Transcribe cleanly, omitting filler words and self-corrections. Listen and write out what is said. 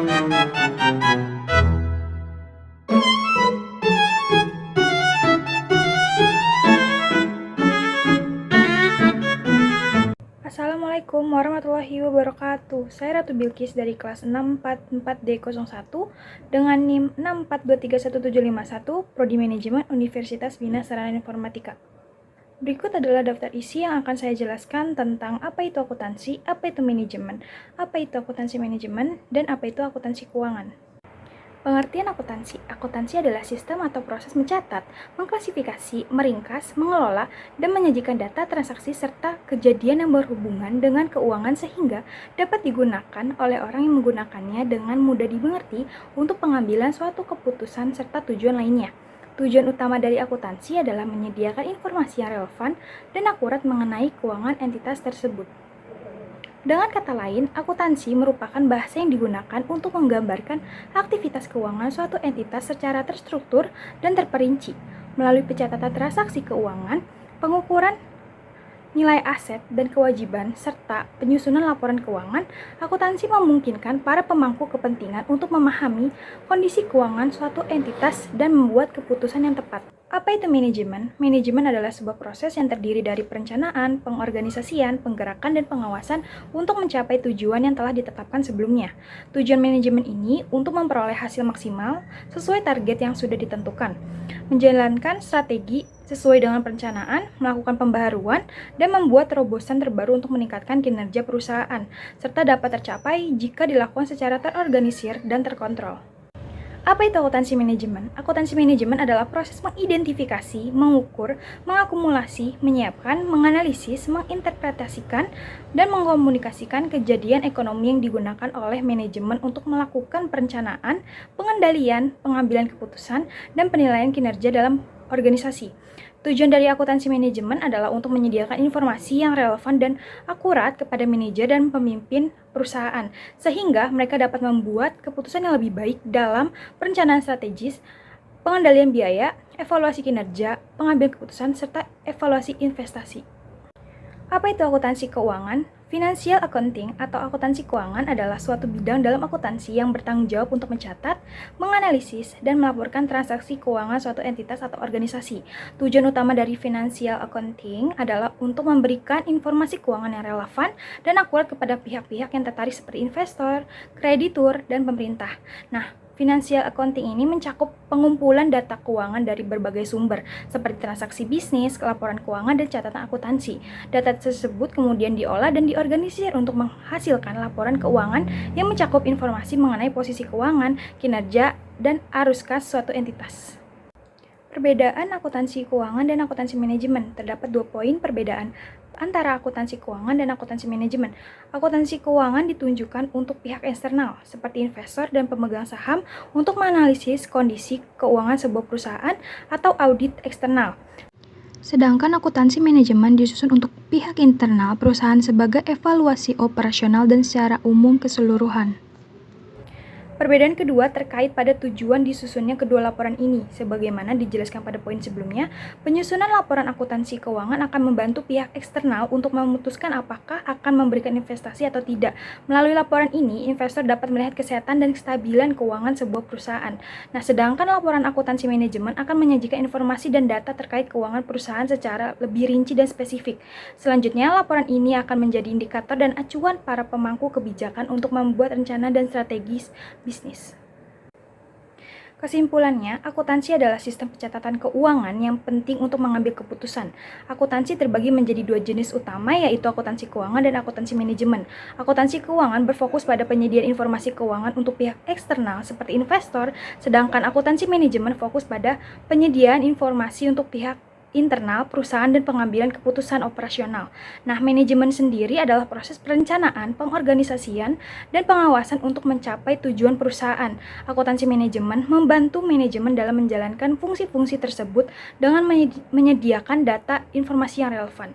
Assalamualaikum warahmatullahi wabarakatuh. Saya Ratu Bilkis dari kelas 644D01 dengan NIM 6423171 Prodi Manajemen Universitas Bina Sarana Informatika. Berikut adalah daftar isi yang akan saya jelaskan tentang apa itu akuntansi, apa itu manajemen, apa itu akuntansi manajemen, dan apa itu akuntansi keuangan. Pengertian akuntansi. Akuntansi adalah sistem atau proses mencatat, mengklasifikasi, meringkas, mengelola, dan menyajikan data transaksi serta kejadian yang berhubungan dengan keuangan sehingga dapat digunakan oleh orang yang menggunakannya dengan mudah dimengerti untuk pengambilan suatu keputusan serta tujuan lainnya. Tujuan utama dari akuntansi adalah menyediakan informasi yang relevan dan akurat mengenai keuangan entitas tersebut. Dengan kata lain, akuntansi merupakan bahasa yang digunakan untuk menggambarkan aktivitas keuangan suatu entitas secara terstruktur dan terperinci. Melalui pencatatan transaksi keuangan, pengukuran nilai aset dan kewajiban, serta penyusunan laporan keuangan, akuntansi memungkinkan para pemangku kepentingan untuk memahami kondisi keuangan suatu entitas dan membuat keputusan yang tepat. Apa itu manajemen? Manajemen adalah sebuah proses yang terdiri dari perencanaan, pengorganisasian, penggerakan, dan pengawasan untuk mencapai tujuan yang telah ditetapkan sebelumnya. Tujuan manajemen ini untuk memperoleh hasil maksimal sesuai target yang sudah ditentukan, menjalankan strategi sesuai dengan perencanaan, melakukan pembaharuan, dan membuat terobosan terbaru untuk meningkatkan kinerja perusahaan, serta dapat tercapai jika dilakukan secara terorganisir dan terkontrol. Apa itu akuntansi manajemen? Akuntansi manajemen adalah proses mengidentifikasi, mengukur, mengakumulasi, menyiapkan, menganalisis, menginterpretasikan, dan mengkomunikasikan kejadian ekonomi yang digunakan oleh manajemen untuk melakukan perencanaan, pengendalian, pengambilan keputusan, dan penilaian kinerja dalam organisasi. Tujuan dari akuntansi manajemen adalah untuk menyediakan informasi yang relevan dan akurat kepada manajer dan pemimpin perusahaan, sehingga mereka dapat membuat keputusan yang lebih baik dalam perencanaan strategis, pengendalian biaya, evaluasi kinerja, pengambilan keputusan, serta evaluasi investasi. Apa itu akuntansi keuangan? Financial accounting atau akuntansi keuangan adalah suatu bidang dalam akuntansi yang bertanggung jawab untuk mencatat, menganalisis, dan melaporkan transaksi keuangan suatu entitas atau organisasi. Tujuan utama dari financial accounting adalah untuk memberikan informasi keuangan yang relevan dan akurat kepada pihak-pihak yang tertarik seperti investor, kreditur, dan pemerintah. Nah, financial accounting ini mencakup pengumpulan data keuangan dari berbagai sumber, seperti transaksi bisnis, laporan keuangan, dan catatan akuntansi. Data tersebut kemudian diolah dan diorganisir untuk menghasilkan laporan keuangan yang mencakup informasi mengenai posisi keuangan, kinerja, dan arus kas suatu entitas. Perbedaan akuntansi keuangan dan akuntansi manajemen. Terdapat 2 poin perbedaan antara akuntansi keuangan dan akuntansi manajemen. Akuntansi keuangan ditunjukkan untuk pihak eksternal, seperti investor dan pemegang saham, untuk menganalisis kondisi keuangan sebuah perusahaan atau audit eksternal. Sedangkan akuntansi manajemen disusun untuk pihak internal perusahaan sebagai evaluasi operasional dan secara umum keseluruhan. Perbedaan kedua terkait pada tujuan disusunnya kedua laporan ini. Sebagaimana dijelaskan pada poin sebelumnya, penyusunan laporan akuntansi keuangan akan membantu pihak eksternal untuk memutuskan apakah akan memberikan investasi atau tidak. Melalui laporan ini, investor dapat melihat kesehatan dan kestabilan keuangan sebuah perusahaan. Nah, sedangkan laporan akuntansi manajemen akan menyajikan informasi dan data terkait keuangan perusahaan secara lebih rinci dan spesifik. Selanjutnya, laporan ini akan menjadi indikator dan acuan para pemangku kebijakan untuk membuat rencana dan strategis bisnis. Kesimpulannya, akuntansi adalah sistem pencatatan keuangan yang penting untuk mengambil keputusan. Akuntansi terbagi menjadi 2 jenis utama, yaitu akuntansi keuangan dan akuntansi manajemen. Akuntansi keuangan berfokus pada penyediaan informasi keuangan untuk pihak eksternal seperti investor, sedangkan akuntansi manajemen fokus pada penyediaan informasi untuk pihak internal perusahaan dan pengambilan keputusan operasional. Nah, manajemen sendiri adalah proses perencanaan, pengorganisasian, dan pengawasan untuk mencapai tujuan perusahaan. Akuntansi manajemen membantu manajemen dalam menjalankan fungsi-fungsi tersebut dengan menyediakan data informasi yang relevan.